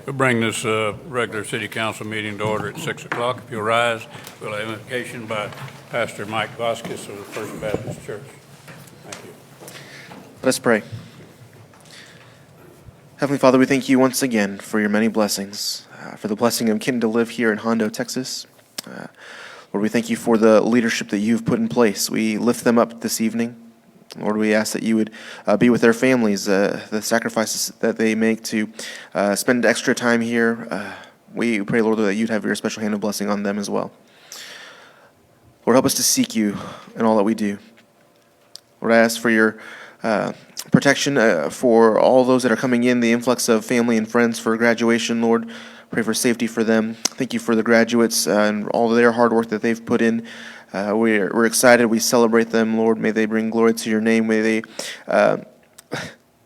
We'll bring this regular city council meeting to order at 6 o'clock. If you'll rise, we'll have invocation by Pastor Mike Vasquez of the First Baptist Church. Thank you. Let us pray. Heavenly Father, we thank you once again for your many blessings, for the blessing of getting to live here in Hondo, Texas. Lord, we thank you for the leadership that you've put in place. We lift them up this evening. Lord, we ask that you would be with their families, the sacrifices that they make to spend extra time here. We pray, Lord, that you'd have your special hand of blessing on them as well. Lord, help us to seek you in all that we do. Lord, I ask for your protection for all those that are coming in, the influx of family and friends for graduation, Lord. Pray for safety for them. Thank you for the graduates and all of their hard work that they've put in. We're excited. We celebrate them, Lord. May they bring glory to your name. May they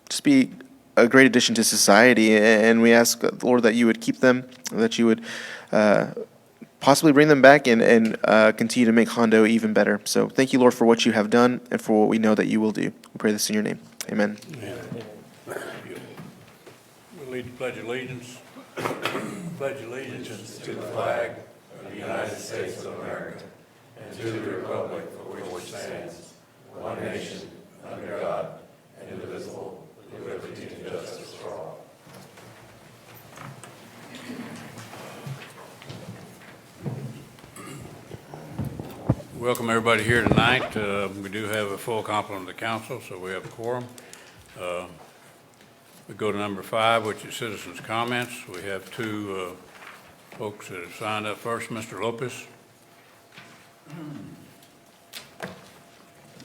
just be a great addition to society. And we ask, Lord, that you would keep them, that you would possibly bring them back and continue to make Hondo even better. So thank you, Lord, for what you have done and for what we know that you will do. We pray this in your name. Amen. We'll lead the Pledge of Allegiance. Pledge allegiance to the flag of the United States of America and to the republic for which it stands, one nation, under God, indivisible, with liberty and justice for all. Welcome everybody here tonight. We do have a full complement of the council, so we have a quorum. We go to number 5, which is citizens' comments. We have two folks that have signed up first. Mr. Lopez.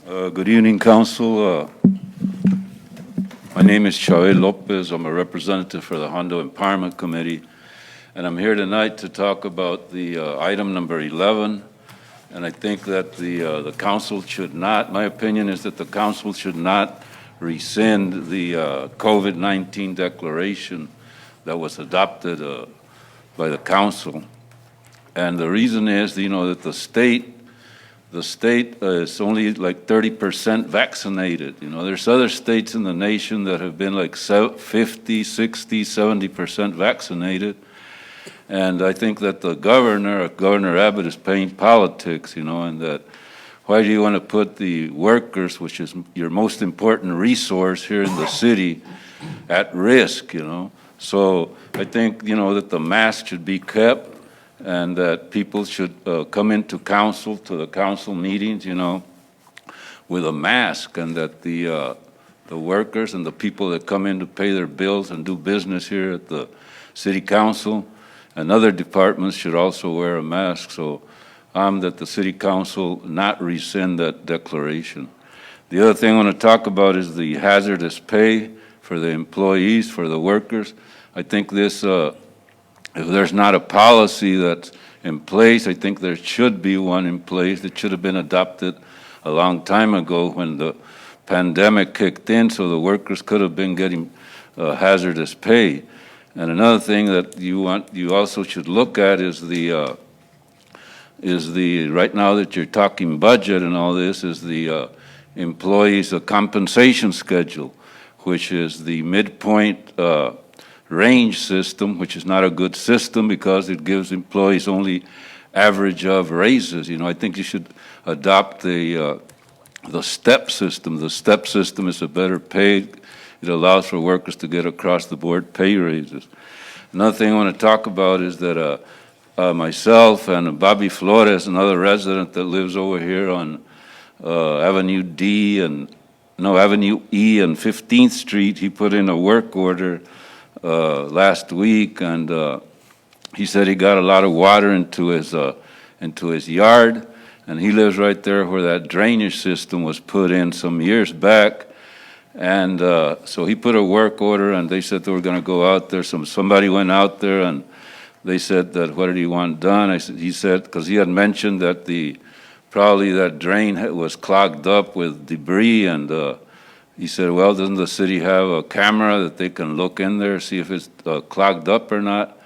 Good evening, Council. My name is Joel Lopez. I'm a representative for the Hondo Empowerment Committee, and I'm here tonight to talk about the item number 11. And I think that the council should not, my opinion is that the council should not rescind the COVID-19 declaration that was adopted by the council. And the reason is, that the state is only like 30% vaccinated. There's other states in the nation that have been like 50, 60, 70% vaccinated. And I think that Governor Abbott is playing politics, and that why do you want to put the workers, which is your most important resource here in the city, at risk, So I think, that the mask should be kept and that people should come into to the council meetings, with a mask, and that the workers and the people that come in to pay their bills and do business here at the city council and other departments should also wear a mask. So that the city council not rescind that declaration. The other thing I want to talk about is the hazardous pay for the employees, for the workers. I think this, if there's not a policy that's in place, I think there should be one in place that should have been adopted a long time ago when the pandemic kicked in, so the workers could have been getting hazardous pay. And another thing that you also should look at is right now that you're talking budget and all this, is the employees' compensation schedule, which is the midpoint range system, which is not a good system because it gives employees only average of raises. I think you should adopt the step system. The step system is a better pay. It allows for workers to get across the board pay raises. Another thing I want to talk about is that myself and Bobby Flores, another resident that lives over here on Avenue E and 15th Street, he put in a work order last week, and he said he got a lot of water into his yard, and he lives right there where that drainage system was put in some years back. And so he put a work order, and they said they were going to go out there. Somebody went out there, and they said that, what did he want done? He said, because he had mentioned that probably that drain was clogged up with debris, and he said, well, doesn't the city have a camera that they can look in there, see if it's clogged up or not?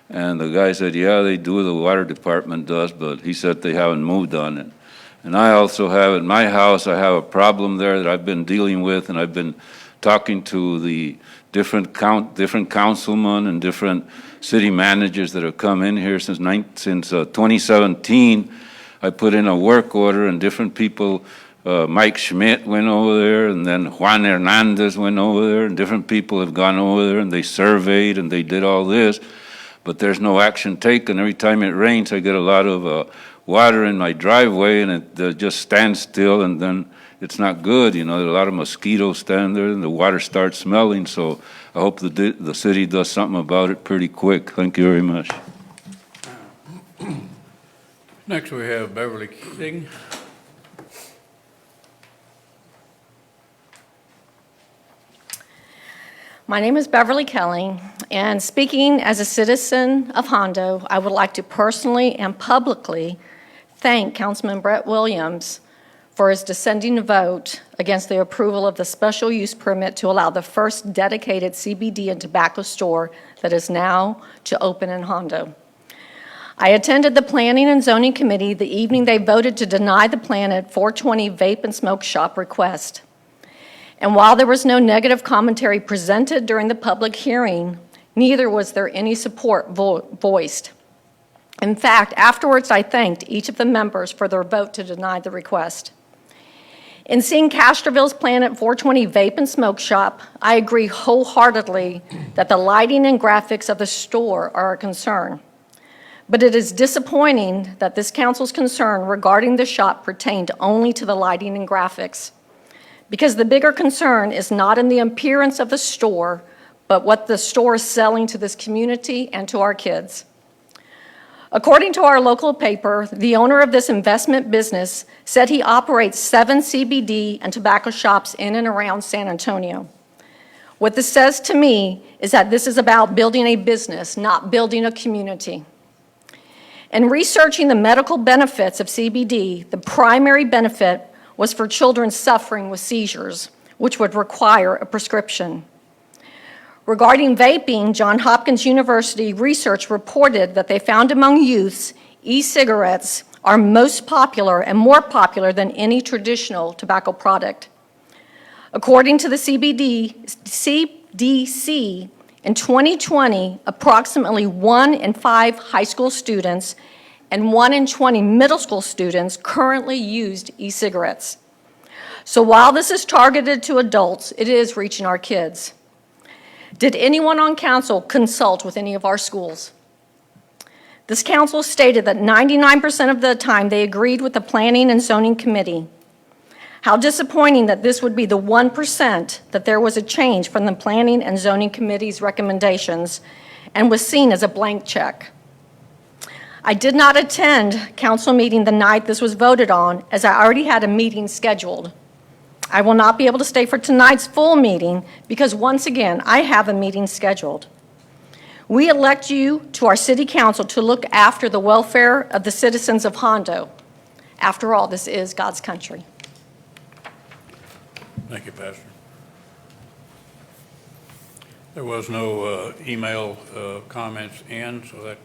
And the guy said, yeah, they do, the water department does, but he said they haven't moved on it. And I also have, at my house, I have a problem there that I've been dealing with, and I've been talking to the different councilmen and different city managers that have come in here since 2017. I put in a work order, and different people, Mike Schmidt went over there, and then Juan Hernandez went over there, and different people have gone over there, and they surveyed, and they did all this, but there's no action taken. Every time it rains, I get a lot of water in my driveway, and it just stands still, and then it's not good. You know, a lot of mosquitoes stand there, and the water starts smelling, so I hope the city does something about it pretty quick. Thank you very much. Next, we have Beverly King. My name is Beverly Kelly, and speaking as a citizen of Hondo, I would like to personally and publicly thank Councilman Brett Williams for his dissenting vote against the approval of the special use permit to allow the first dedicated CBD and tobacco store that is now to open in Hondo. I attended the Planning and Zoning Committee the evening they voted to deny the Planet 420 vape and smoke shop request. And while there was no negative commentary presented during the public hearing, neither was there any support voiced. In fact, afterwards I thanked each of the members for their vote to deny the request. In seeing Castroville's Planet 420 vape and smoke shop, I agree wholeheartedly that the lighting and graphics of the store are a concern. But it is disappointing that this council's concern regarding the shop pertained only to the lighting and graphics, because the bigger concern is not in the appearance of the store, but what the store is selling to this community and to our kids. According to our local paper, the owner of this investment business said he operates 7 CBD and tobacco shops in and around San Antonio. What this says to me is that this is about building a business, not building a community. In researching the medical benefits of CBD, the primary benefit was for children suffering with seizures, which would require a prescription. Regarding vaping, Johns Hopkins University research reported that they found among youths, e-cigarettes are most popular and more popular than any traditional tobacco product. According to the CDC, in 2020, approximately 1 in 5 high school students and 1 in 20 middle school students currently used e-cigarettes. So while this is targeted to adults, it is reaching our kids. Did anyone on council consult with any of our schools? This council stated that 99% of the time they agreed with the Planning and Zoning Committee. How disappointing that this would be the 1% that there was a change from the Planning and Zoning Committee's recommendations and was seen as a blank check. I did not attend council meeting the night this was voted on, as I already had a meeting scheduled. I will not be able to stay for tonight's full meeting because, once again, I have a meeting scheduled. We elect you to our city council to look after the welfare of the citizens of Hondo. After all, this is God's country. Thank you, Pastor. There was no email comments in, so that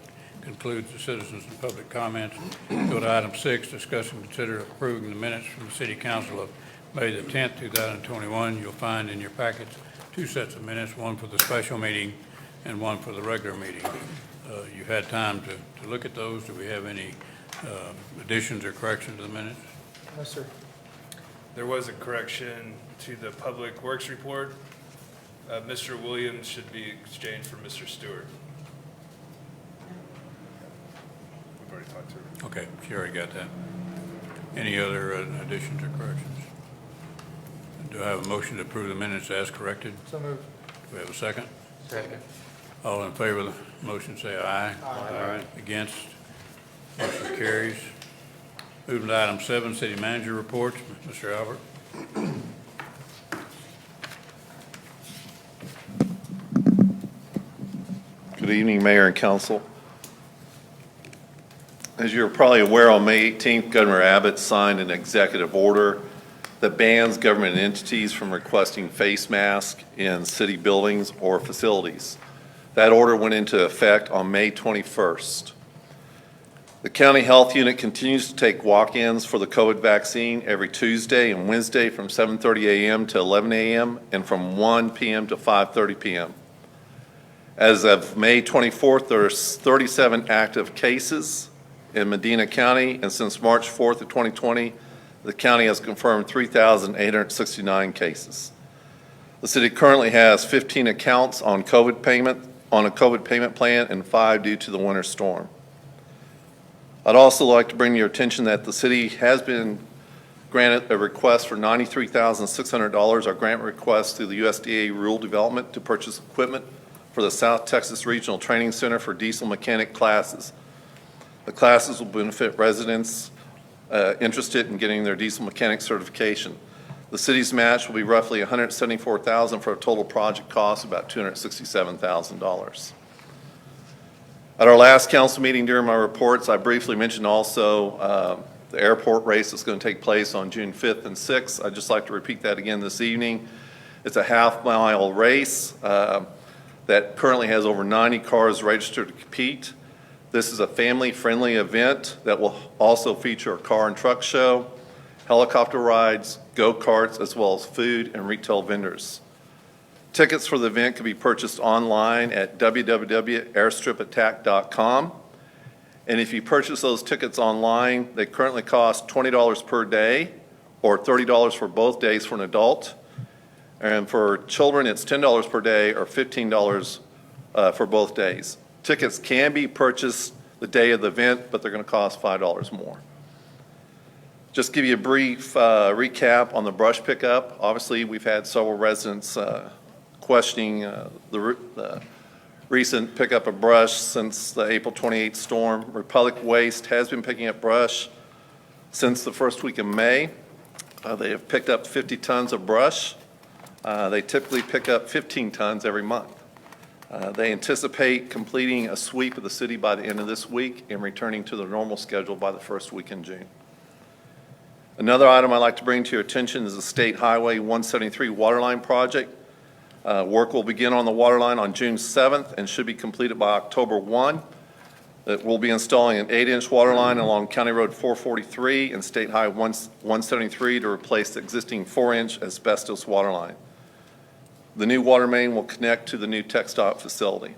concludes the citizens and public comments. Go to item 6, discuss and consider approving the minutes from the City Council of May the 10th, 2021. You'll find in your packets 2 sets of minutes, one for the special meeting and one for the regular meeting. You've had time to look at those. Do we have any additions or corrections to the minutes? No, sir. There was a correction to the Public Works report. Mr. Williams should be exchanged for Mr. Stewart. We've already talked to her. Okay, she already got that. Any other additions or corrections? Do I have a motion to approve the minutes as corrected? So moved. Do we have a second? Second. All in favor of the motion say aye. Aye. Against? Motion carries. Moving to item 7, City Manager reports. Mr. Albert. Good evening, Mayor and Council. As you're probably aware, on May 18th, Governor Abbott signed an executive order that bans government entities from requesting face masks in city buildings or facilities. That order went into effect on May 21st. The county health unit continues to take walk-ins for the COVID vaccine every Tuesday and Wednesday from 7:30 a.m. to 11 a.m. and from 1 p.m. to 5:30 p.m. As of May 24th, there's 37 active cases in Medina County, and since March 4th of 2020, the county has confirmed 3,869 cases. The city currently has 15 accounts on a COVID payment plan and 5 due to the winter storm. I'd also like to bring to your attention that the city has been granted a request for $93,600, our grant request through the USDA Rural Development to purchase equipment for the South Texas Regional Training Center for diesel mechanic classes. The classes will benefit residents interested in getting their diesel mechanic certification. The city's match will be roughly $174,000 for a total project cost of about $267,000. At our last council meeting during my reports, I briefly mentioned also the airport race that's going to take place on June 5th and 6th. I'd just like to repeat that again this evening. It's a half-mile race that currently has over 90 cars registered to compete. This is a family-friendly event that will also feature a car and truck show, helicopter rides, go-karts, as well as food and retail vendors. Tickets for the event can be purchased online at www.airstripattack.com. And if you purchase those tickets online, they currently cost $20 per day or $30 for both days for an adult. And for children, it's $10 per day or $15 for both days. Tickets can be purchased the day of the event, but they're going to cost $5 more. Just give you a brief recap on the brush pickup. Obviously, we've had several residents questioning the recent pickup of brush since the April 28th storm. Republic Waste has been picking up brush since the first week of May. They have picked up 50 tons of brush. They typically pick up 15 tons every month. They anticipate completing a sweep of the city by the end of this week and returning to their normal schedule by the first week in June. Another item I'd like to bring to your attention is the State Highway 173 Waterline Project. Work will begin on the water line on June 7th and should be completed by October 1. That we'll be installing an 8-inch water line along County Road 443 and State Highway 173 to replace the existing 4-inch asbestos water line. The new water main will connect to the new TxDOT facility.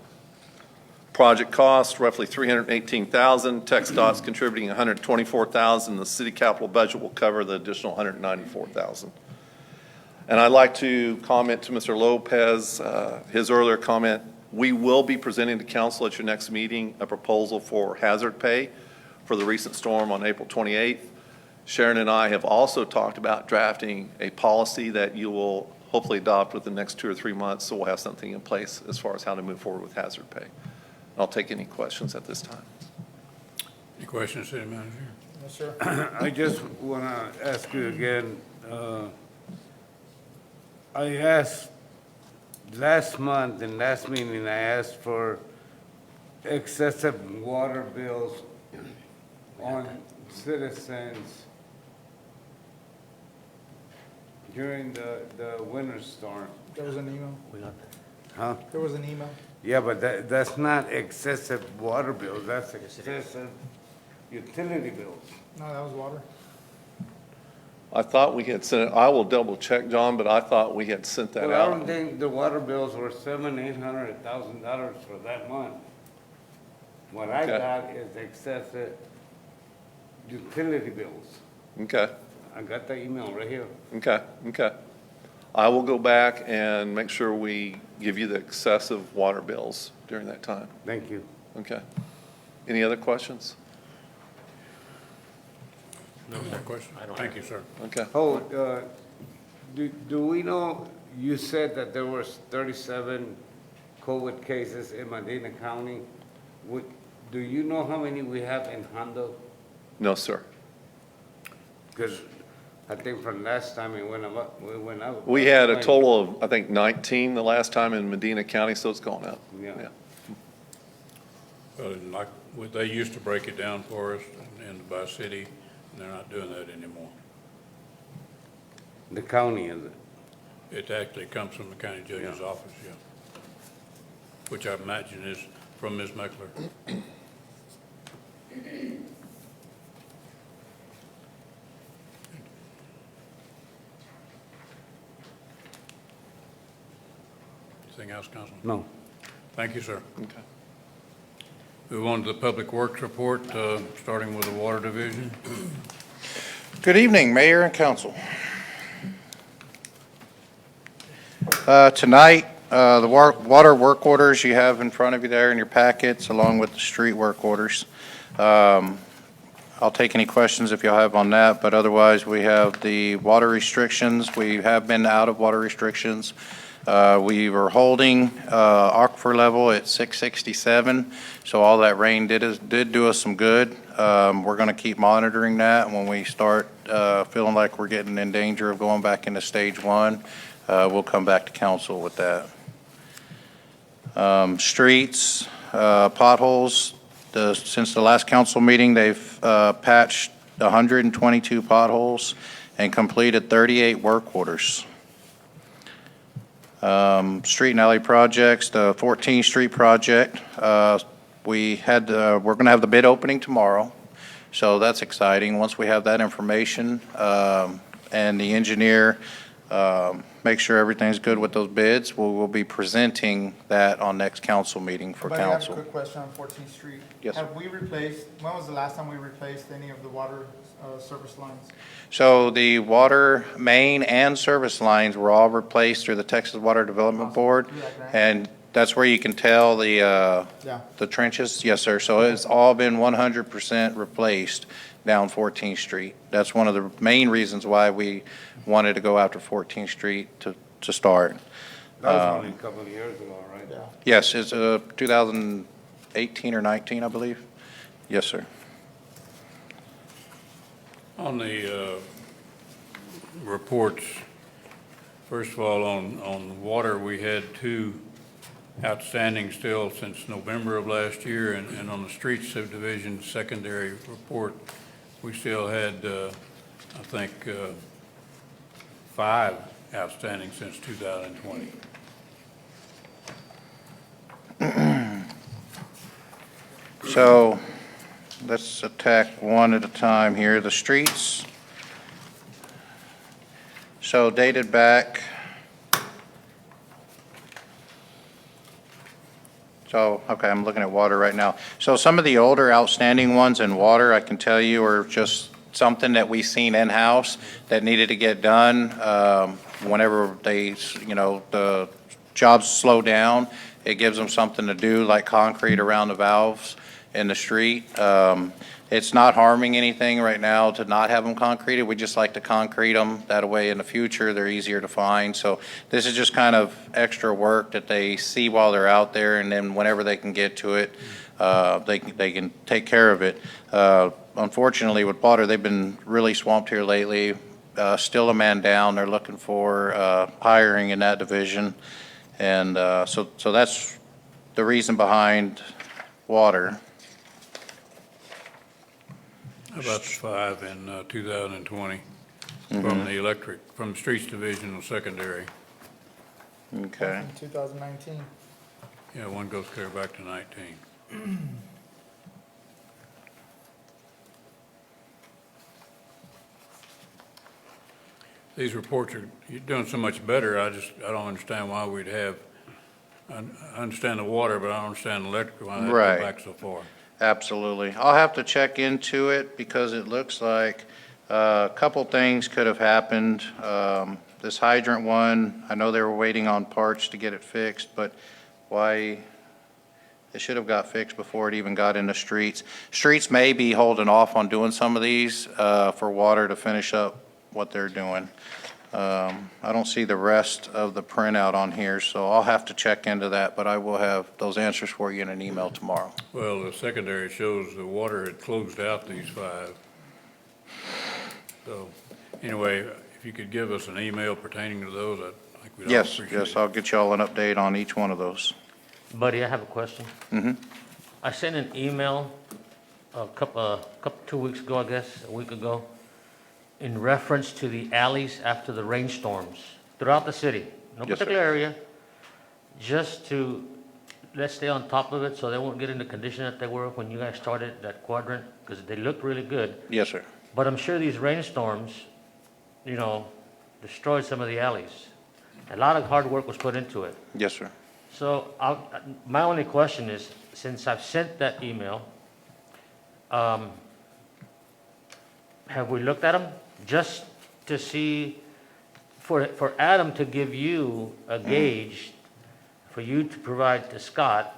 Project cost roughly $318,000. TxDOT's contributing $124,000. The city capital budget will cover the additional $194,000. And I'd like to comment to Mr. Lopez, his earlier comment. We will be presenting to council at your next meeting a proposal for hazard pay for the recent storm on April 28th. Sharon and I have also talked about drafting a policy that you will hopefully adopt within the next 2 or 3 months, so we'll have something in place as far as how to move forward with hazard pay. I'll take any questions at this time. Any questions, City Manager? Yes, sir. I just want to ask you again, I asked last month, in last meeting, I asked for excessive water bills on citizens during the winter storm. There was an email? Huh? There was an email? Yeah, but that's not excessive water bills, that's excessive utility bills. No, that was water. I thought we had sent it, I will double check, John, but I thought we had sent that Well, I don't out. think the water bills were $700,000-$800,000 for that month. What I Okay. got is excessive utility bills. Okay, I got the email right here. okay. I will go back and make sure we give you the excessive water bills during that time. Thank you. Okay. Any other questions? No more questions? Thank you, sir. Okay. Oh, do we know, you said that there was 37 COVID cases in Medina County. Do you know how many we have in Hondo? No, sir. Because I think from last time it went up, we went up. We had a total of, I think, 19 the last time in Medina County, so it's gone up. Yeah. Well, like, they used to break it down for us and by city, and they're not doing that anymore. The county, is it? It actually comes from the county judge's office, yeah. Which I imagine is from Ms. Meckler. Anything else, Councilman? No. Thank you, sir. Okay. Move on to the Public Works report, starting with the Water Division. Good evening, Mayor and Council. Tonight, the water work orders you have in front of you there in your packets, along with the street work orders. I'll take any questions if y'all have on that, but otherwise, we have the water restrictions. We have been out of water restrictions. We were holding aquifer level at 667, so all that rain did do us some good. We're going to keep monitoring that, and when we start feeling like we're getting in danger of going back into stage 1, we'll come back to council with that. Streets, potholes, since the last council meeting, they've patched 122 potholes and completed 38 work orders. Street and alley projects, the 14th Street project, we're going to have the bid opening tomorrow, so that's exciting. Once we have that information and the engineer make sure everything's good with those bids, we'll be presenting that on next council meeting for Buddy, I have a council. quick question on 14th Street. Yes, sir. Have we replaced, when was the last time we replaced any of the water service lines? So the water main and service lines were all replaced through the Texas Water Development Board, Through that grant? and that's where you can tell Yeah. the trenches. Yes, sir. So it's all been 100% replaced down 14th Street. That's one of the main reasons why we wanted to go after 14th Street to start. That was only a couple of years ago, right? Yeah. Yes, it's 2018 or 19, I believe. Yes, sir. On the reports, first of all, on water, we had 2 outstanding still since November of last year, and on the street subdivision secondary report, we still had, I think, 5 outstanding since 2020. So let's attack one at a time here. The streets. So dated back. So, okay, I'm looking at water right now. So some of the older outstanding ones in water, I can tell you, are just something that we seen in-house that needed to get done. Whenever they, the jobs slow down, it gives them something to do, like concrete around the valves in the street. It's not harming anything right now to not have them concreted. We just like to concrete them. That way in the future, they're easier to find. So this is just kind of extra work that they see while they're out there, and then whenever they can get to it, they can take care of it. Unfortunately, with water, they've been really swamped here lately. Still a man down. They're looking for hiring in that division. And so that's the reason behind water. How about the 5 in 2020 from the from the streets division of secondary? Okay. In 2019. Yeah, one goes clear back to 19. These reports you're doing so much better, I don't understand why we'd have, I understand the water, but I don't understand the electrical, why they Right. go back so far. Absolutely. I'll have to check into it because it looks like a couple things could have happened. This hydrant one, I know they were waiting on parts to get it fixed, but why? It should have got fixed before it even got in the streets. Streets may be holding off on doing some of these for water to finish up what they're doing. I don't see the rest of the printout on here, so I'll have to check into that, but I will have those answers for you in an email tomorrow. Well, the secondary shows the water had closed out these 5. So, anyway, if you could give us an email pertaining to those, I think we'd all Yes, appreciate it. yes, I'll get you all an update on each one of those. Buddy, I have a question. Mhm. I sent an email a couple 2 weeks ago, I guess, a week ago, in reference to the alleys after the rainstorms throughout the city. No Yes, sir. particular area, just to, let's stay on top of it so they won't get in the condition that they were when you guys started that quadrant, because they looked really good. Yes, sir. But I'm sure these rainstorms, destroyed some of the alleys. A lot of hard work was put into it. Yes, sir. So my only question is, since I've sent that email, have we looked at them? Just to see, for Adam to give you a gauge, for you to provide to Scott,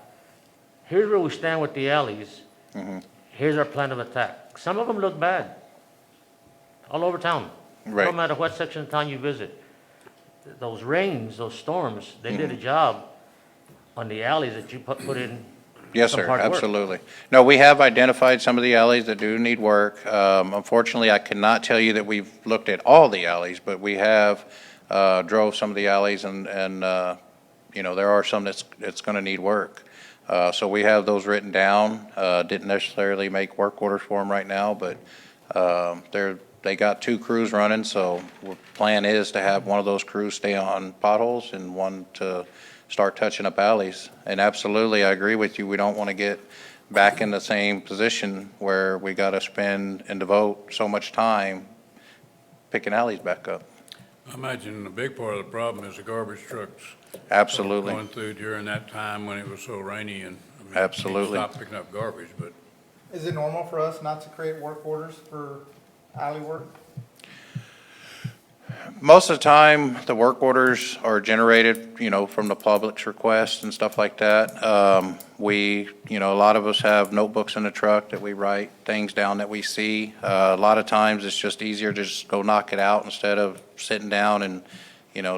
here's where we stand with the alleys. Here's our plan of attack. Some of them look bad, all over town. No Right. matter what section of town you visit. Those rains, those storms, they did a job on the alleys that you put in. Yes, some sir, hard work. absolutely. No, we have identified some of the alleys that do need work. Unfortunately, I cannot tell you that we've looked at all the alleys, but we have drove some of the alleys and, there are some that's going to need work. So we have those written down. Didn't necessarily make work orders for them right now, but they got 2 crews running, so the plan is to have one of those crews stay on potholes and one to start touching up alleys. And absolutely, I agree with you, we don't want to get back in the same position where we got to spend and devote so much time picking alleys back up. I imagine a big part of the problem is the garbage trucks. Absolutely. Going through during that time when it was so rainy and. I mean, Absolutely. Stop picking up garbage, but Is it normal for us not to create work orders for alley work? Most of the time, the work orders are generated, from the public's requests and stuff like that. A lot of us have notebooks in the truck that we write things down that we see. A lot of times, it's just easier to just go knock it out instead of sitting down and,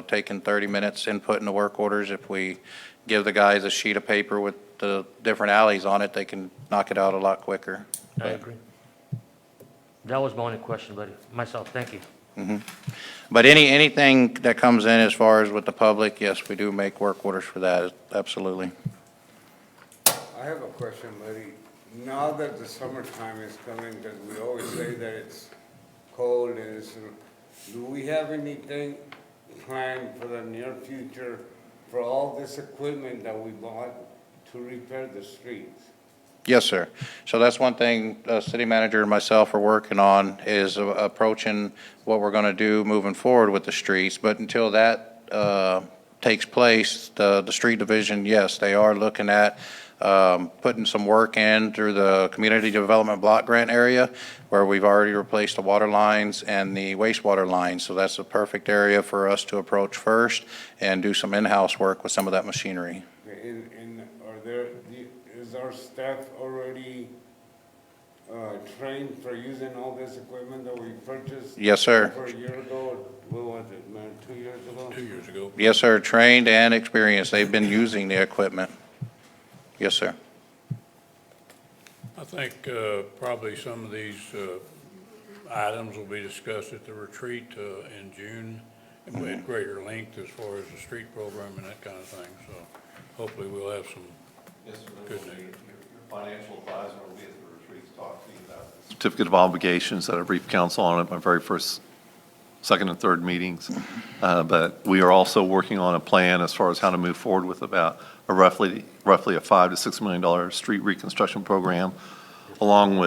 taking 30 minutes inputting the work orders. If we give the guys a sheet of paper with the different alleys on it, they can knock it out a lot quicker. I agree. That was my only question, buddy. Myself, thank you. But anything that comes in as far as with the public, yes, we do make work orders for that, absolutely. I have a question, buddy. Now that the summertime is coming, because we always say that it's cold and do we have anything planned for the near future for all this equipment that we bought to repair the streets? Yes, sir. So that's one thing the city manager and myself are working on is approaching what we're going to do moving forward with the streets. But until that takes place, the street division, yes, they are looking at putting some work in through the community development block grant area where we've already replaced the water lines and the wastewater lines. So that's a perfect area for us to approach first and do some in-house work with some of that machinery. Is our staff already trained for using all this equipment that we purchased? Yes, sir. For a year ago, what was it, man, 2 years ago? 2 years ago. Yes, sir. Trained and experienced. They've been using the equipment. Yes, sir. I think probably some of these items will be discussed at the retreat in June and at greater length as far as the street program and that kind of thing. So hopefully we'll have some good news. Your financial advisor will be at the retreat to talk to you about the certificate of obligations that I briefed council on at my very first, second and third meetings. But we are also working on a plan as far as how to move forward with about a roughly a $5 to $6 million street reconstruction program, along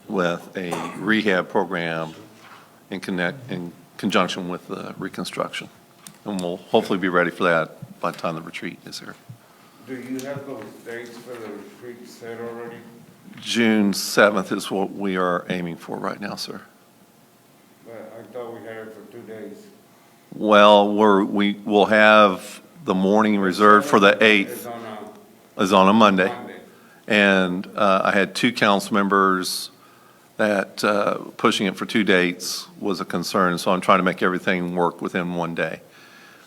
with a rehab program in conjunction with the reconstruction. And we'll hopefully be ready for that by the time the retreat is here. Do you have those dates for the retreat set already? June 7th is what we are aiming for right now, sir. But I thought we had it for 2 days. Well, we will have the morning reserved for the 8th, is on a Monday. And I had 2 council members that pushing it for 2 dates was a concern, so I'm trying to make everything work within 1 day.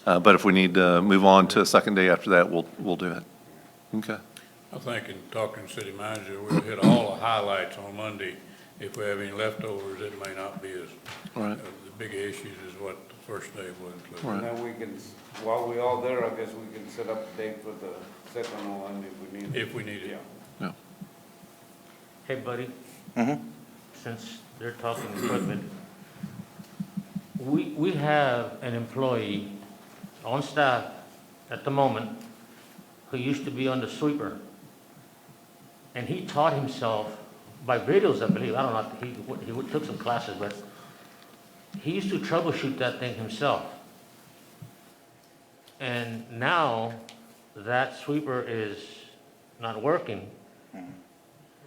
But if we need to move on to a second day after that, we'll do it. Okay. I think in talking to city manager, we'll hit all the highlights on Monday. If we have any leftovers, it may not be as, Right. the big issues is what the first day will include. Right. And then we can, while we're all there, I guess we can set up a date for the second one if we need it. If we need it. Yeah. Hey, buddy, since they're talking equipment, we have an employee on staff at the moment who used to be on the sweeper. And he taught himself by videos, I believe. I don't know, he took some classes, but he used to troubleshoot that thing himself. And now that sweeper is not working.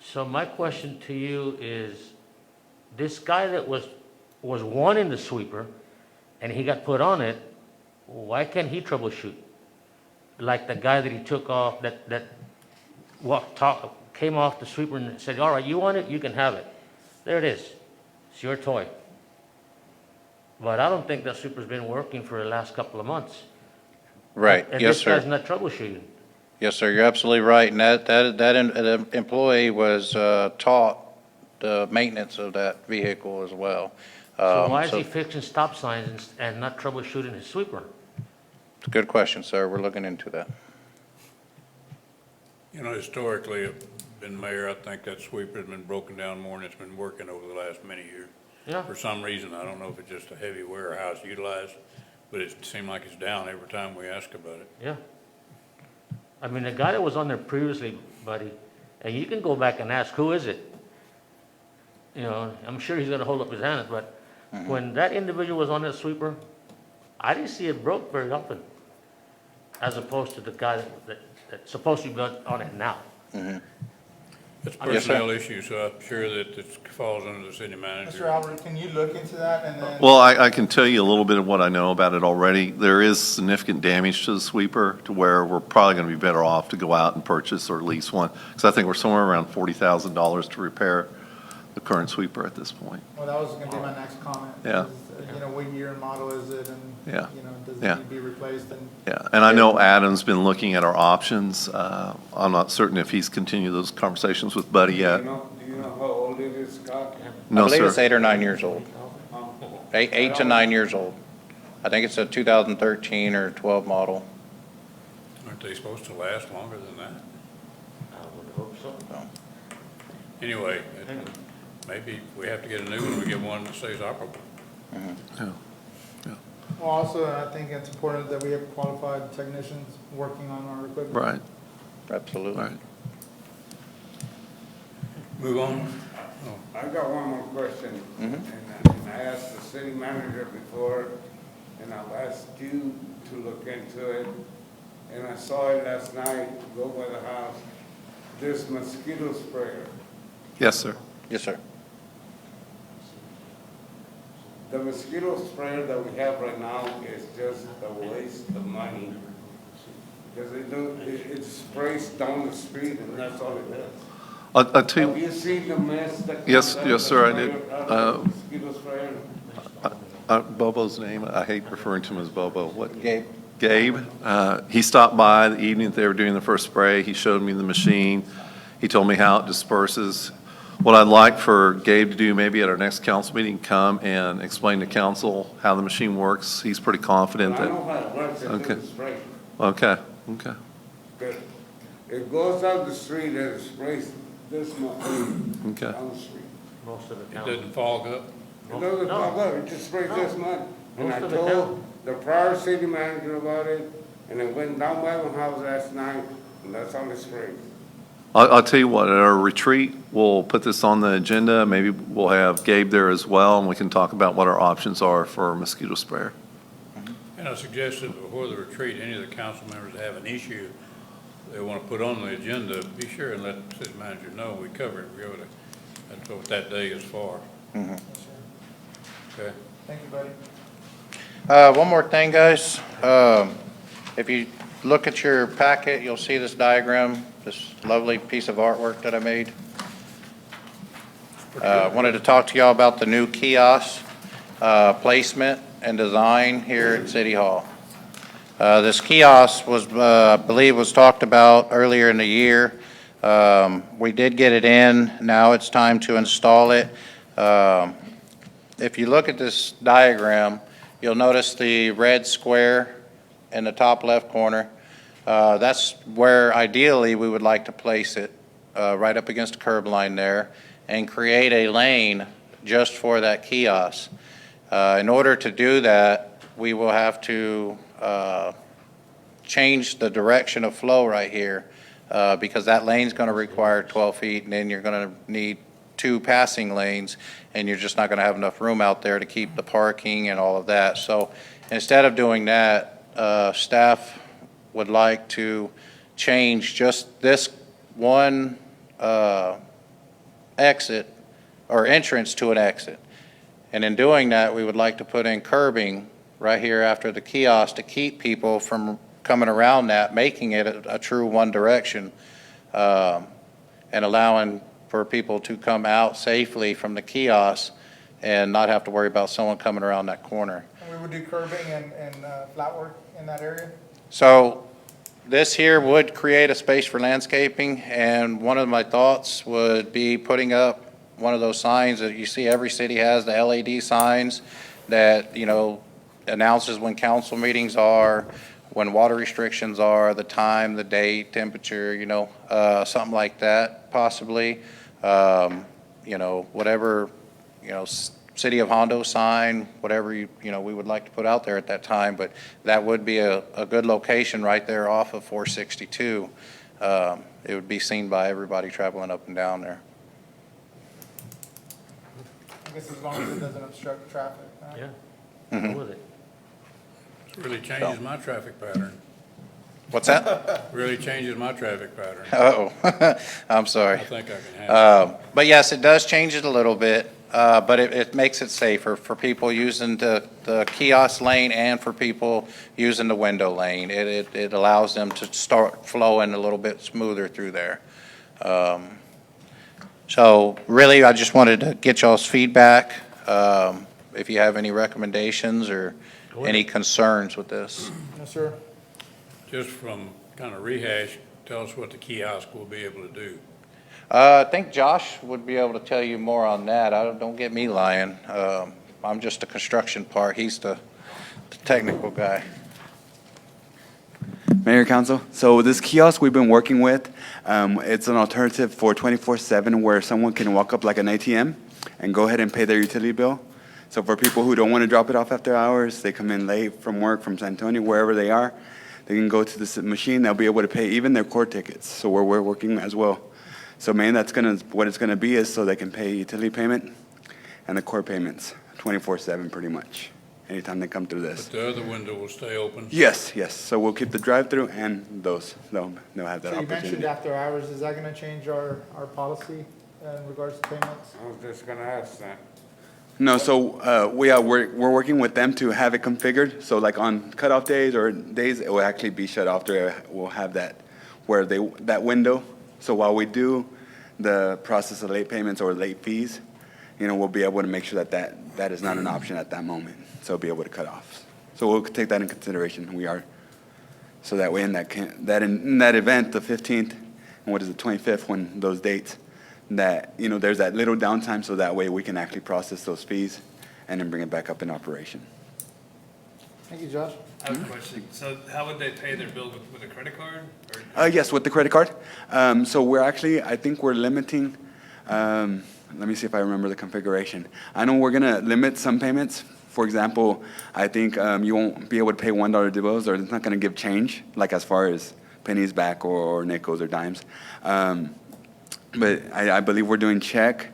So my question to you is, this guy that was wanting the sweeper and he got put on it, why can't he troubleshoot? Like the guy that he took off, that came off the sweeper and said, all right, you want it, you can have it. There it is. It's your toy. But I don't think that sweeper's been working for the last couple of months. Right, And yes, this guy's sir. not troubleshooting. Yes, sir, you're absolutely right. And that employee was taught the maintenance of that vehicle as well. So why is so he fixing stop signs and not troubleshooting his sweeper? It's a good question, sir. We're looking into that. You know, historically, been mayor, I think that sweeper's been broken down more than it's been working over the last many years. Yeah. For some reason, I don't know if it's just a heavy warehouse utilized, but it seemed like it's down every time we ask about it. Yeah. I mean, the guy that was on there previously, buddy, and you can go back and ask, who is it? You know, I'm sure he's gonna hold up his hand, but when that individual was on that sweeper, I didn't see it broke very often, as opposed to the guy that's supposed to be on it now. It's a Yes, sir. personnel issue, so I'm sure that it falls under the city manager. Mr. Albert, can you look into that and then? Well, I can tell you a little bit of what I know about it already. There is significant damage to the sweeper to where we're probably going to be better off to go out and purchase or lease one. Because I think we're somewhere around $40,000 to repair the current sweeper at this point. Well, that was gonna be my next comment. Yeah. is, You know, what year and model is it and, Yeah. you know, does Yeah. it need to be replaced and? Yeah, and I know Adam's been looking at our options. I'm not certain if he's continued those conversations with Buddy yet. Do you know how old it is, Scott? No, I believe it's sir. 8 or 9 years old. 8 to 9 years old. I think it's a 2013 or 12 model. Aren't they supposed to last longer than that? I would hope so. Anyway, maybe we have to get a new one, we get one that stays operable. Well, also, I think it's important that we have qualified technicians working on our equipment. Right, Absolutely. right. Move on. I got one more question. Mhm. And I asked the city manager before, and I've asked you to look into it. And I saw it last night, go by the house, this mosquito sprayer. Yes, sir. Yes, sir. The mosquito sprayer that we have right now is just a waste of money. Because it sprays down the street and that's all it does. I'll tell Have you, you seen the mess that comes Yes, out yes, of sir, I the did. sprayer, out of the mosquito sprayer? Bobo's name, I hate referring to him as Bobo. What? Gabe. Gabe. He stopped by the evening that they were doing the first spray. He showed me the machine. He told me how it disperses. What I'd like for Gabe to do, maybe at our next council meeting, come and explain to council how the machine works. He's pretty confident I that, know how it works, it Okay. doesn't spray. okay, okay. Good. It goes out the street and it sprays this much Okay. down the street. Most of the It town. doesn't fog up. It doesn't No. pop up, it just sprays this much. And I Most of it told down. the prior city manager about it, and it went down by my house last night, and that's how it sprays. I'll tell you what, at our retreat, we'll put this on the agenda. Maybe we'll have Gabe there as well, and we can talk about what our options are for a mosquito sprayer. And I suggested before the retreat, any of the council members that have an issue they want to put on the agenda, be sure and let the city manager know we cover it. We go to, that's what that day is for. Okay? Thank you, buddy. One more thing, guys. If you look at your packet, you'll see this diagram, this lovely piece of artwork that I made. Wanted to talk to y'all about the new kiosk placement and design here at City Hall. This kiosk was, I believe, was talked about earlier in the year. We did get it in. Now it's time to install it. If you look at this diagram, you'll notice the red square in the top left corner. That's where ideally we would like to place it, right up against the curb line there, and create a lane just for that kiosk. In order to do that, we will have to change the direction of flow right here, because that lane's going to require 12 feet, and then you're going to need 2 passing lanes, and you're just not going to have enough room out there to keep the parking and all of that. So instead of doing that, staff would like to change just this one exit or entrance to an exit. And in doing that, we would like to put in curbing right here after the kiosk to keep people from coming around that, making it a true one direction, and allowing for people to come out safely from the kiosk and not have to worry about someone coming around that corner. And we would do curbing and flat work in that area? So this here would create a space for landscaping, and one of my thoughts would be putting up one of those signs that you see every city has, the LED signs that, you know, announces when council meetings are, when water restrictions are, the time, the date, temperature, you know, something like that possibly. You know, whatever, you know, City of Hondo sign, whatever you know, we would like to put out there at that time, but that would be a good location right there off of 462. It would be seen by everybody traveling up and down there. I guess as long as it doesn't obstruct traffic. Huh? Yeah, go with it. It really changes my traffic pattern. What's that? Really changes my traffic pattern. Uh-oh, I'm sorry. I think I can handle it. But yes, it does change it a little bit, but it makes it safer for people using the kiosk lane and for people using the window lane. It allows them to start flowing a little bit smoother through there. So really, I just wanted to get y'all's feedback, if you have any recommendations or any concerns with this. Yes, sir. Just from kind of rehash, tell us what the kiosk will be able to do. I think Josh would be able to tell you more on that. Don't get me lying. I'm just the construction part. He's the technical guy. Mayor, Council, so this kiosk we've been working with, it's an alternative for 24/7 where someone can walk up like an ATM and go ahead and pay their utility bill. So for people who don't want to drop it off after hours, they come in late from work, from San Antonio, wherever they are, they can go to this machine, they'll be able to pay even their court tickets. So we're working as well. So mainly what it's gonna be is so they can pay utility payment and the court payments 24/7 pretty much, anytime they come through this. But the other window will stay open. Yes, yes. So we'll keep the drive-through and those. They'll have that So you mentioned opportunity. after hours, is that gonna change our policy in regards to payments? I was just gonna ask that. No, so we're working with them to have it configured. So like on cutoff days or days, it will actually be shut off. We'll have that where that window. So while we do the process of late payments or late fees, you know, we'll be able to make sure that is not an option at that moment. So we'll be able to cut off. So we'll take that in consideration. We are, so that way in that event, the 15th, and what is the 25th, when those dates, that, you know, there's that little downtime, so that way we can actually process those fees and then bring it back up in operation. Thank you, Josh. I have a question. So how would they pay their bill with a credit card? Yes, with the credit card. So we're actually, I think we're limiting, let me see if I remember the configuration. I know we're gonna limit some payments. For example, I think you won't be able to pay $1 bills, or it's not gonna give change, like as far as pennies back or nickels or dimes. But I believe we're doing check,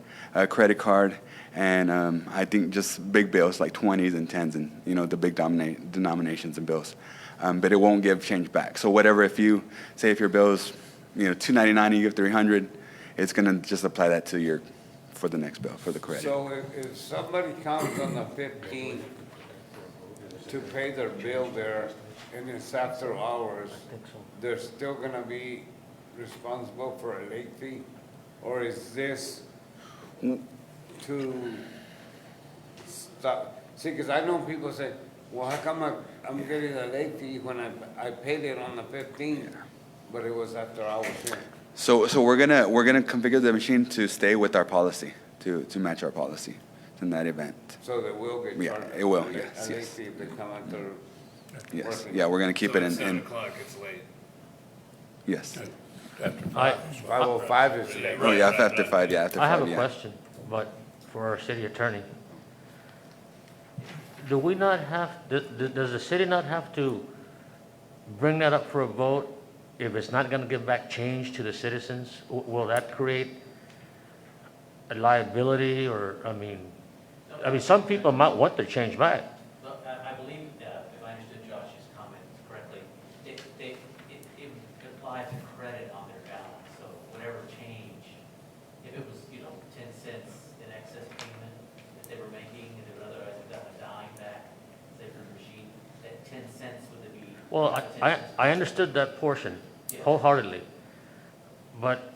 credit card, and I think just big bills like 20s and 10s and, you know, the big denominations and bills. But it won't give change back. So whatever, if you, say if your bill's, you know, $2.99 and you give $300, it's gonna just apply that to for the next bill, for the credit. So if somebody comes on the 15th to pay their bill there and it's after hours, they're still gonna be responsible for a late fee? Or is this to stop? See, because I know people say, well, how come I'm getting a late fee when I paid it on the 15th, but it was after hours here? So we're gonna configure the machine to stay with our policy, to match our policy in that event. So they will get Yeah, charged? it will, a late yes, yes. fee if they come after Yes, working? yeah, we're gonna keep So it at 7 in, o'clock, it's late. yes. After I- 5:05 is late. Oh, yeah, after 5, yeah, after 5, I have a yeah. question, but for our city attorney. Do we not have, does the city not have to bring that up for a vote if it's not gonna give back change to the citizens? Will that create a liability, or, I mean, some people might want their change back. I believe, if I understood Josh's comments correctly, Well, I understood that portion wholeheartedly, but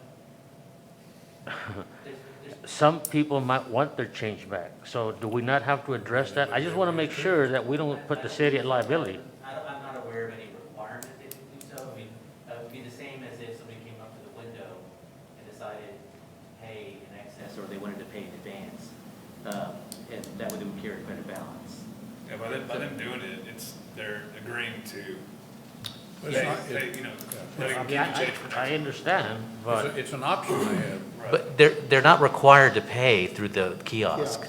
some people might want their change back. So do we not have to address that? I just want to make sure that we don't put the city at liability. I'm not aware of any requirement that they do so. I mean, it would be the same as if somebody came up to the window and decided to pay in excess, or they wanted to pay in advance. And that would carry credit balance. Yeah, by them doing it, they're agreeing to, But it's not- letting I them mean, keep the change for I understand, but. It's an option they have. But they're not required to pay through the kiosk,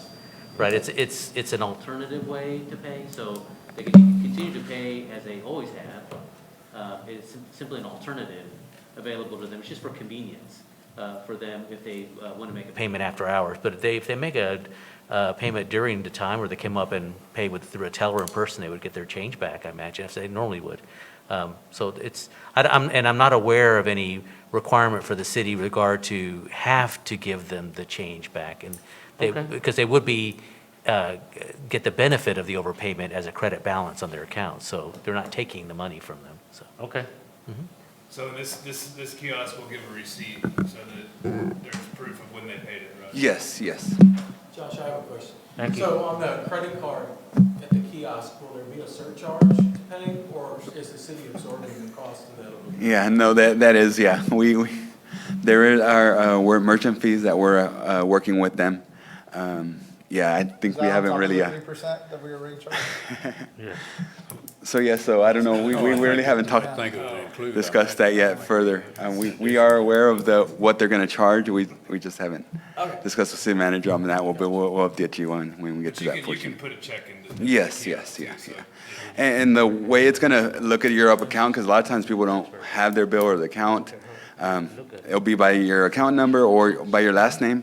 right? It's an alternative way to pay, so they can continue to pay as they always have. It's simply an alternative available to them. It's just for convenience for them if they want to make a payment after hours. But if they make a payment during the time, or they come up and pay through a teller in person, they would get their change back, I imagine, as they normally would. So I'm not aware of any requirement for the city regard to have to give them the change back, and Okay. because they would be, get the benefit of the overpayment as a credit balance on their account, so they're not taking the money from them, so. Okay. So this kiosk will give a receipt so that there's proof of when they paid it, right? Yes. Josh, I have a question. Thank you. So on the credit card at the kiosk, will there be a surcharge to pay, or is the city absorbing the cost of that? Yeah, no, that is, yeah. There are merchant fees that we're working with them. Yeah, I think we haven't really, 3% that we already charged? Yeah. so I don't know, we really haven't I think it would include. discussed that yet further. We are aware of what they're gonna charge, we just haven't discussed with city manager on that, we'll update you on when we get But to you that can portion. put a check into. Yes, the yes, kiosk, yes, too, yeah. so- And the way it's gonna look at your up account, because a lot of times people don't have their bill or the account, it'll be by your account number or by your last name,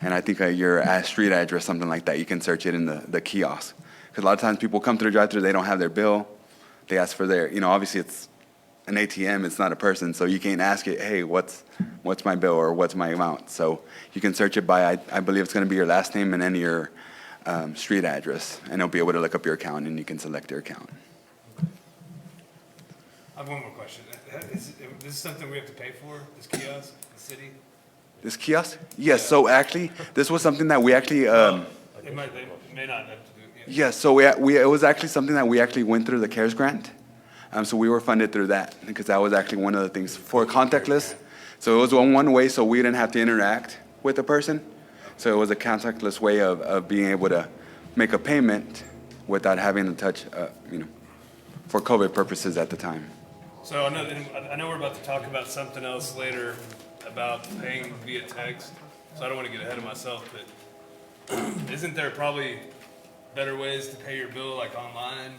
and I think your street address, something like that, you can search it in the kiosk. Because a lot of times people come to the drive-thru, they don't have their bill, they ask for their, obviously it's an ATM, it's not a person, so you can't ask it, hey, what's my bill or what's my amount? So you can search it by, I believe it's gonna be your last name and then your street address, and it'll be able to look up your account and you can select your account. I have one more question. Is this something we have to pay for, this kiosk, the city? This kiosk? Yes, so actually, this was something that we actually, They may not have to do, yeah. yes, so it was actually something that we actually went through the CARES grant. So we were funded through that, because that was actually one of the things for contactless. So it was one way, so we didn't have to interact with the person. So it was a contactless way of being able to make a payment without having to touch, for COVID purposes at the time. So I know we're about to talk about something else later about paying via text, so I don't want to get ahead of myself, but isn't there probably better ways to pay your bill, like online,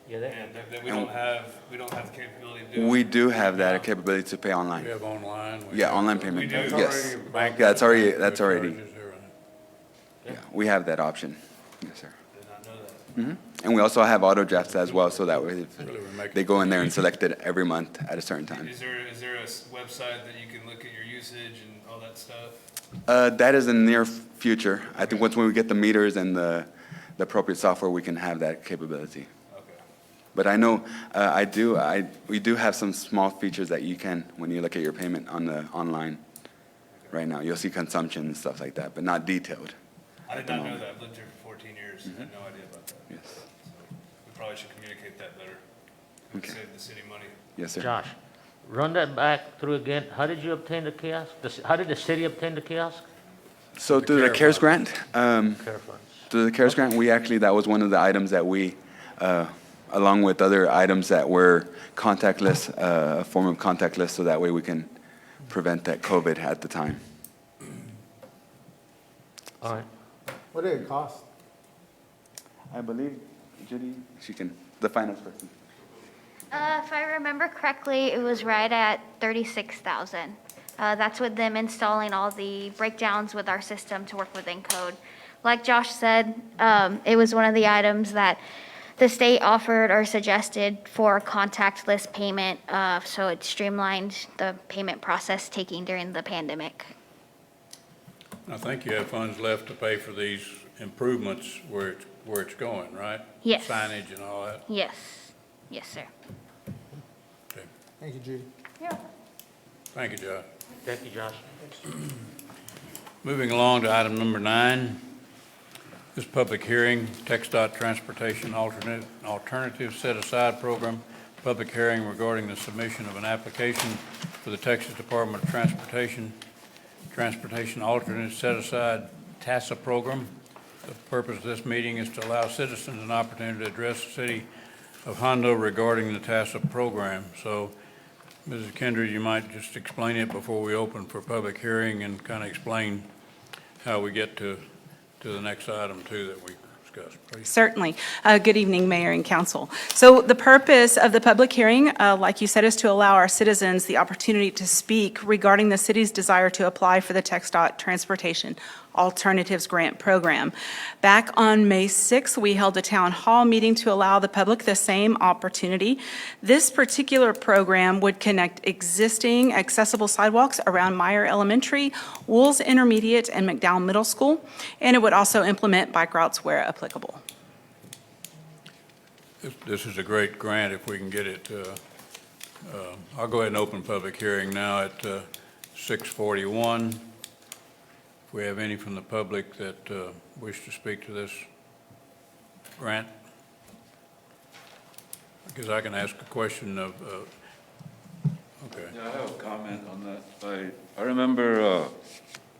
Yeah, and that we don't have the capability of doing? We do have that capability to pay We online. have online. we Yeah, have, online payment, We do. yes. bank Yeah, that's already, charges, everything. yeah, we have that option. Yes, sir. Did not know that. And we also have auto drafts as well, so that way if Really would make they it go in there and select it every month at a certain time. Is there a website that you can look at your usage and all that stuff? That is in the near future. I think once we get the meters and the appropriate software, we can have that capability. Okay. But I know, we do have some small features that you can, when you look at your payment on the online right now. You'll see consumption and stuff like that, but not detailed. I did not know that. I've lived here for 14 years. I had no idea about that. Yes. So we probably should communicate that better. Okay. Save the city money. Yes, sir. Josh, run that back through again. How did you obtain the kiosk? How did the city obtain the kiosk? So through the CARES grant, Care funds. through the CARES grant, that was one of the items that we, along with other items that were contactless, a form of contactless, so that way we can prevent that COVID at the time. All right. What did it cost? I believe, Judy, the finance person. If I remember correctly, it was right at 36,000. That's with them installing all the breakdowns with our system to work within code. Like Josh said, it was one of the items that the state offered or suggested for contactless payment, so it streamlined the payment process taking during the pandemic. I think you have funds left to pay for these improvements where it's going, right? Yes. Signage and all that. Yes. Yes, sir. Thank you, Judy. Yeah. Thank you, Josh. Thank you, Josh. Moving along to item number 9. This public hearing, TxDOT Transportation Alternative Set-Aside Program, public hearing regarding the submission of an application for the Texas Department of Transportation Alternate Set-Aside TASA program. The purpose of this meeting is to allow citizens an opportunity to address the city of Hondo regarding the TASA program. So, Mrs. Kindred, you might just explain it before we open for public hearing and kind of explain how we get to the next item too that we discussed, please. Certainly. Good evening, Mayor and Council. So the purpose of the public hearing, like you said, is to allow our citizens the opportunity to speak regarding the city's desire to apply for the TxDOT Transportation Alternatives Grant Program. Back on May 6th, we held a town hall meeting to allow the public the same opportunity. This particular program would connect existing accessible sidewalks around Meyer Elementary, Wools Intermediate, and McDowell Middle School, and it would also implement bike routes where applicable. This is a great grant if we can get it. I'll go ahead and open public hearing now at 6:41. If we have any from the public that wish to speak to this grant, because I can ask a question of, okay. Yeah, I have a comment on that. I remember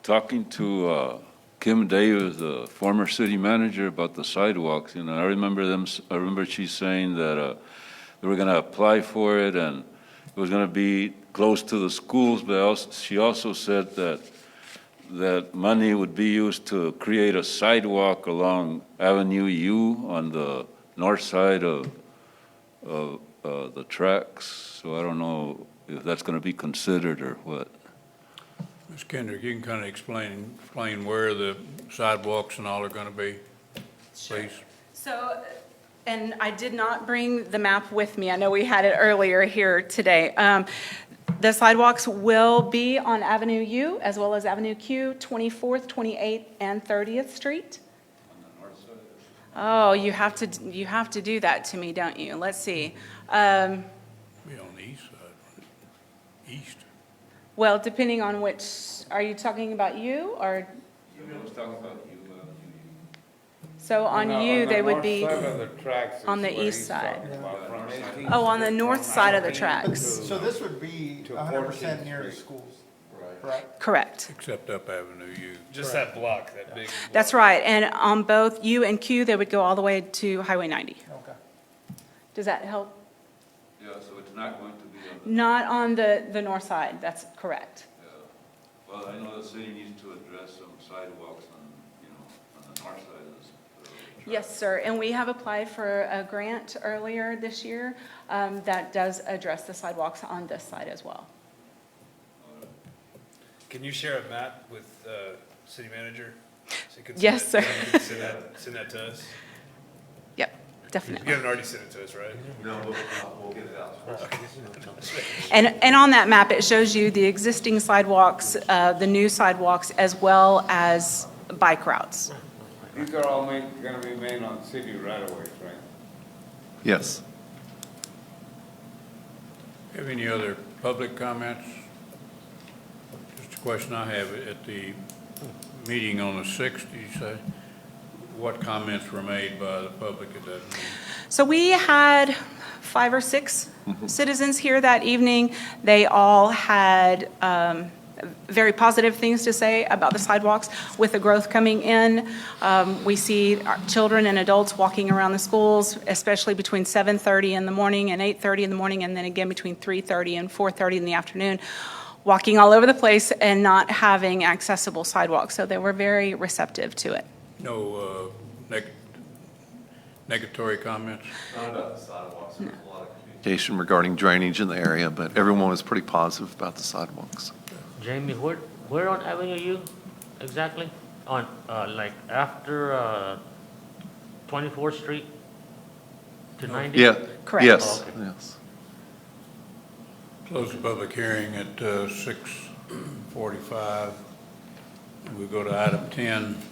talking to Kim Davis, the former city manager, about the sidewalks. You know, I remember she saying that they were going to apply for it and it was going to be close to the schools, but she also said that money would be used to create a sidewalk along Avenue U on the north side of the tracks. So I don't know if that's going to be considered or what. Ms. Kendrick, you can kind of explain where the sidewalks and all are going to be, please. So, and I did not bring the map with me. I know we had it earlier here today. The sidewalks will be on Avenue U as well as Avenue Q, 24th, 28th, and 30th Street. Oh, you have to do that to me, don't you? Let's see. Be on the east side, east. Well, depending on which, are you talking about you or? I was talking about you. So on you, they would be on the where east he's side. talking about, from 18th Oh, on the north side of the But tracks. so this would be To 100% near 14th the Street. schools, correct? Correct. Except up Avenue U. Just that block, that big. That's right. And on both U and Q, they would go all the way to Highway 90. Okay. Does that help? Yeah, so it's not going to be on the... Not on the north side. That's correct. Well, I know the city needs to address some sidewalks on the north side of the Yes, sir. And we have applied for a grant earlier this year that does address the sidewalks on this side as well. Can you share a map with city manager? So you could Yes, send sir. that- Send that to us? Yep, definitely. You haven't already sent it to us, right? No, we'll get it out. And on that map, it shows you the existing sidewalks, the new sidewalks, as well as bike routes. These are all gonna be made on city right-of-ways, right? Yes. Have any other public comments? Just a question I have. At the meeting on the 6th, did you say, what comments were made by the public at that meeting? So we had 5 or 6 citizens here that evening. They all had very positive things to say about the sidewalks with the growth coming in. We see our children and adults walking around the schools, especially between 7:30 in the morning and 8:30 in the morning, and then again between 3:30 and 4:30 in the afternoon, walking all over the place and not having accessible sidewalks. So they were very receptive to it. No negatory comments? Not about the sidewalks. There's a lot of communication regarding drainage in the area, but everyone was pretty positive about the sidewalks. Jamie, where on Avenue U exactly? On, like after 24th Street to 90? Yeah. Correct. Yes, Okay. yes. Close the public hearing at 6:45. We'll go to item 10,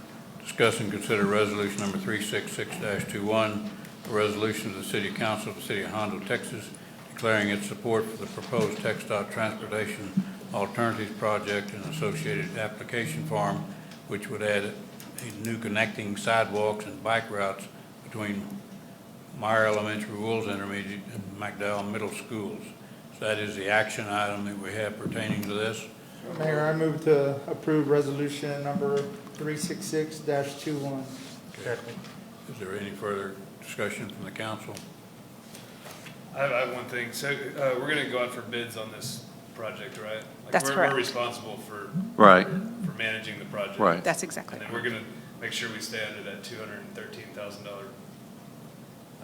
discuss and consider resolution number 366-21, a resolution of the City Council of the City of Hondo, Texas, declaring its support for the proposed TxDOT Transportation Alternatives Project and associated application form, which would add new connecting sidewalks and bike routes between Meyer Elementary, Wills Intermediate, and McDowell Middle Schools. So that is the action item that we have pertaining to this. Mayor, I move to approve resolution number 366-21. Okay. Is there any further discussion from the council? I have one thing. So we're going to go out for bids on this project, right? Like That's correct. We're responsible for Right. managing the project. Right. That's exactly And then we're going to make sure we stay under that $213,000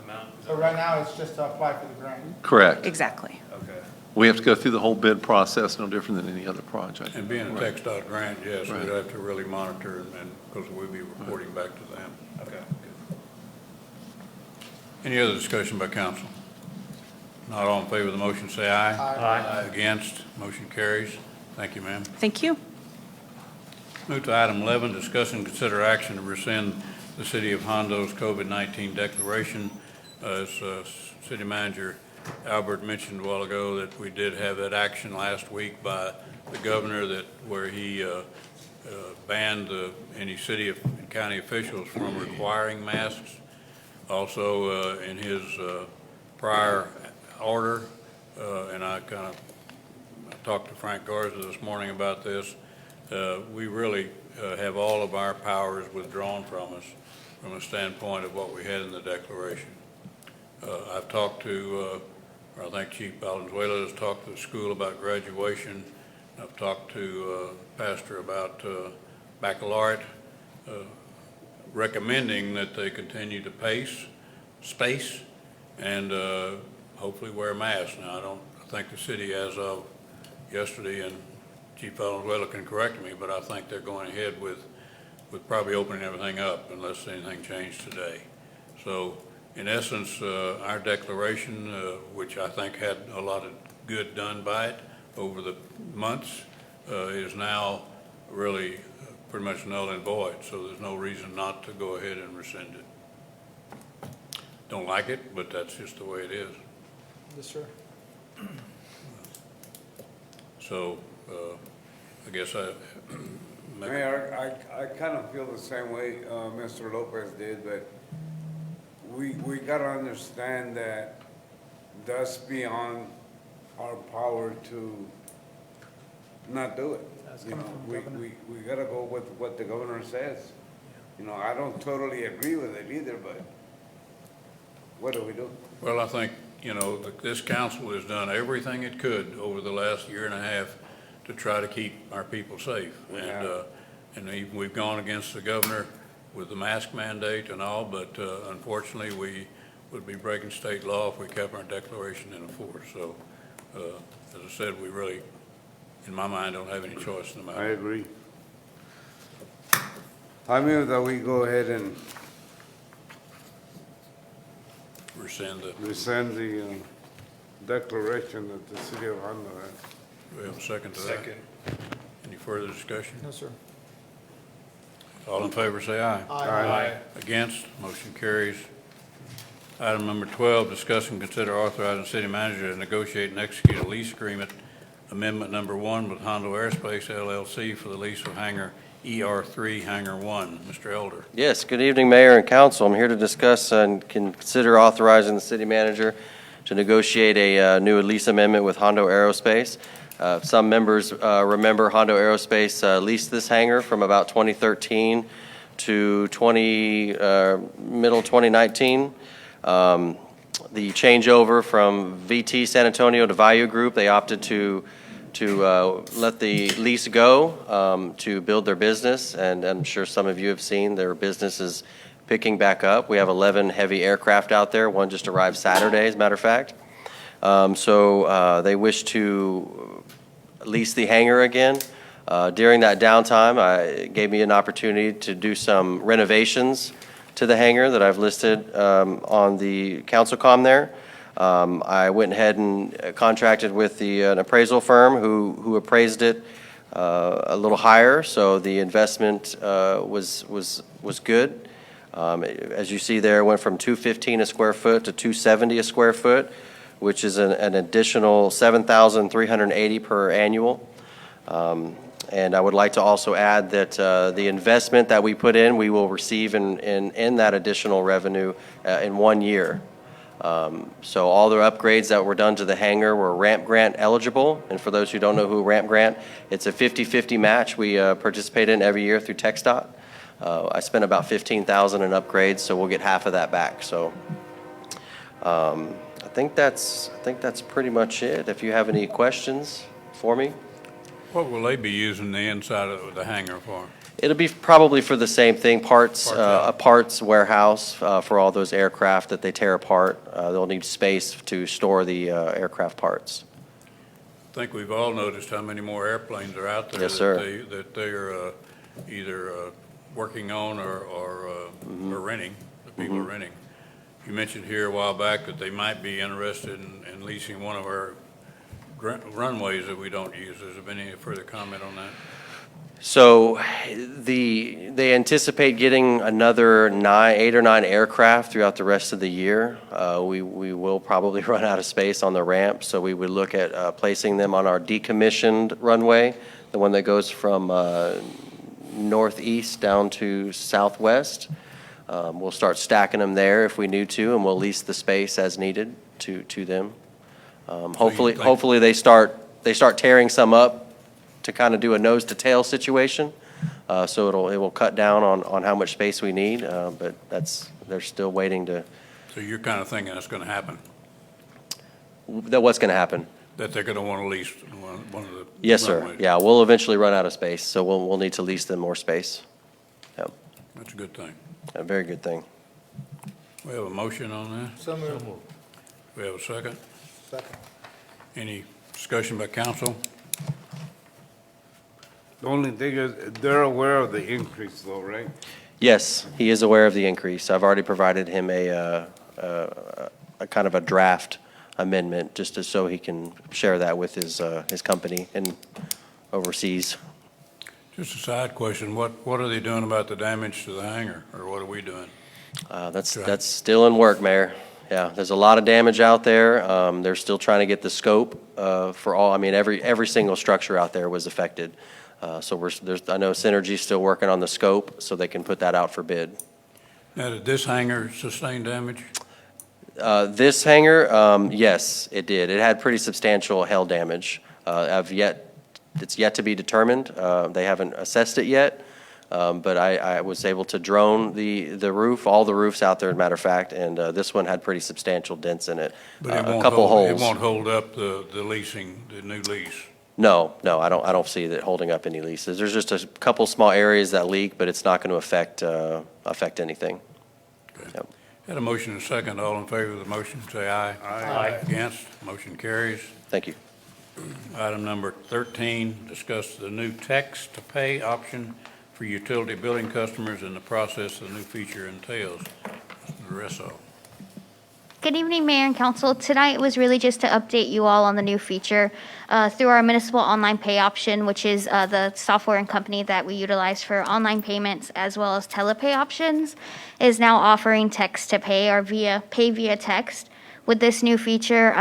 amount. Is So that right now, it's just to apply for the grant. Correct. Exactly. Okay. We have to go through the whole bid process, no different than any other project. And being a Right. TxDOT grant, yes, Right. we'd have to really monitor and because we'll be reporting back to them. Okay. Good. Any other discussion by council? Not all in favor of the motion, say aye. Aye. Against, motion carries. Thank you, ma'am. Thank you. Move to item 11, discuss and consider action to rescind the City of Hondo's COVID-19 declaration. As City Manager Albert mentioned a while ago, that we did have that action last week by the governor where he banned any city and county officials from requiring masks. Also, in his prior order, and I talked to Frank Garza this morning about this, we really have all of our powers withdrawn from us from a standpoint of what we had in the declaration. I've talked to, I think Chief Valenzuela has talked to the school about graduation. I've talked to Pastor about baccalaureate, recommending that they continue to space, and hopefully wear masks. Now, I think the city, as of yesterday, and Chief Valenzuela can correct me, but I think they're going ahead with probably opening everything up unless anything changed today. So, in essence, our declaration, which I think had a lot of good done by it over the months, is now really pretty much null and void. So there's no reason not to go ahead and rescind it. Don't like it, but that's just the way it is. Yes, sir. So, I guess Mayor, I kind of feel the same way Mr. Lopez did, but we got to understand that that's beyond our power to not do it. You know, we got to go with what the governor says. You know, I don't totally agree with it either, but what do we do? Well, I think, this council has done everything it could over the last year and a half to try to keep our people safe. And we've gone against the governor with the mask mandate and all, but unfortunately, we would be breaking state law if we kept our declaration in force. So, as I said, we really, in my mind, don't have any choice in the matter. I agree. I move that we go ahead and Rescind the, rescind the declaration that the city of Hondo has. do we have a second to that? Second. Any further discussion? No, sir. All in favor, say aye. Aye. Against, motion carries. Item number 12, discuss and consider authorizing city manager to negotiate and execute a lease agreement, amendment number 1 with Hondo Aerospace LLC for the lease of hangar ER3 Hangar 1. Mr. Elder. Yes, good evening, Mayor and Council. I'm here to discuss and consider authorizing the city manager to negotiate a new lease amendment with Hondo Aerospace. Some members remember Hondo Aerospace leased this hangar from about 2013 to middle 2019. The changeover from VT San Antonio to Vayu Group, they opted to let the lease go to build their business, and I'm sure some of you have seen their business is picking back up. We have 11 heavy aircraft out there. One just arrived Saturday, as a matter of fact. So they wish to lease the hangar again. During that downtime, it gave me an opportunity to do some renovations to the hangar that I've listed on the council comm there. I went ahead and contracted with an appraisal firm who appraised it a little higher, so the investment was good. As you see there, it went from $215 a square foot to $270 a square foot, which is an additional $7,380 per annual. And I would like to also add that the investment that we put in, we will receive in that additional revenue in 1 year. So all the upgrades that were done to the hangar were ramp grant eligible. And for those who don't know who ramp grant, it's a 50-50 match we participate in every year through TxDOT. I spent about $15,000 in upgrades, so we'll get half of that back. So I think that's pretty much it. If you have any questions for me. What will they be using the inside of the hangar for? It'll be probably for the same thing, a parts warehouse for all those aircraft that they tear apart. They'll need space to store the aircraft parts. I think we've all noticed how many more airplanes are out there. Yes, sir. That they're either working on or renting, the people are renting. You mentioned here a while back that they might be interested in leasing one of our runways that we don't use. Has there been any further comment on that? So they anticipate getting another 8 or 9 aircraft throughout the rest of the year. We will probably run out of space on the ramp, so we would look at placing them on our decommissioned runway, the one that goes from northeast down to southwest. We'll start stacking them there if we need to, and we'll lease the space as needed to them. Hopefully they start tearing some up to kind of do a nose to tail situation. So it will cut down on how much space we need, but they're still waiting to. So you're kind of thinking that's going to happen? That what's going to happen? That they're going to want to lease one of the Yes, sir. runways. Yeah, we'll eventually run out of space, so we'll need to lease them more space. Yep. That's a good thing. A very good thing. We have a motion on that? So moved. We have a second? Second. Any discussion by council? The only thing is, they're aware of the increase though, right? Yes, he is aware of the increase. I've already provided him a kind of a draft amendment, just so he can share that with his company and overseas. Just a side question, what are they doing about the damage to the hangar, or what are we doing? That's still in work, Mayor. Yeah, there's a lot of damage out there. They're still trying to get the scope for all, I mean, every single structure out there was affected. So I know Synergy's still working on the scope, so they can put that out for bid. Now, did this hangar sustain damage? This hangar, yes, it did. It had pretty substantial hail damage. It's yet to be determined. They haven't assessed it yet. But I was able to drone the roof, all the roofs out there, as a matter of fact, and this one had pretty substantial dents in it. But it A won't couple hold- holes. It won't hold up the leasing, the new lease? No, I don't see that holding up any leases. There's just a couple small areas that leak, but it's not going to affect anything. Yep. Had a motion and a second. All in favor of the motion, say aye. Aye. Against, motion carries. Thank you. Item number 13, discuss the new text-to-pay option for utility billing customers and the process the new feature entails. Mr. Resso. Good evening, Mayor and Council. Tonight was really just to update you all on the new feature through our municipal online pay option, which is the software and company that we utilize for online payments as well as telepay options, is now offering text to pay or pay via text. With this new feature,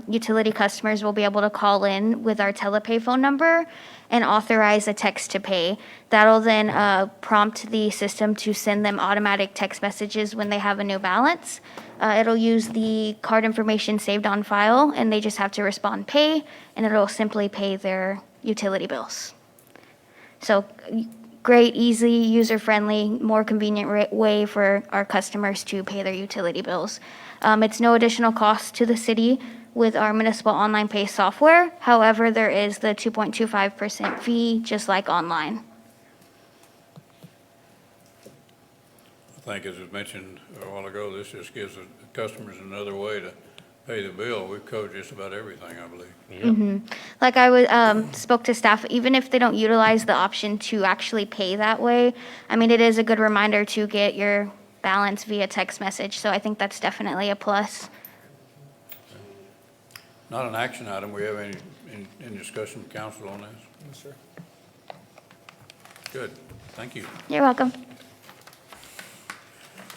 utility customers will be able to call in with our telepay phone number and authorize a text to pay. That'll then prompt the system to send them automatic text messages when they have a new balance. It'll use the card information saved on file, and they just have to respond pay, and it'll simply pay their utility bills. So great, easy, user-friendly, more convenient way for our customers to pay their utility bills. It's no additional cost to the city with our municipal online pay software. However, there is the 2.25% fee, just like online. I think as was mentioned a while ago, this just gives the customers another way to pay the bill. We've covered just about everything, I believe. Like I spoke to staff, even if they don't utilize the option to actually pay that way, I mean, it is a good reminder to get your balance via text message. So I think that's definitely a plus. Not an action item. We have any discussion with council on this? Yes, sir. Good. Thank you. You're welcome.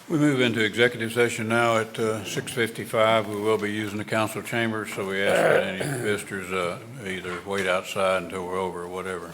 We move into executive session now at 6:55. We will be using the council chambers, so we ask that any visitors either wait outside until we're over or whatever.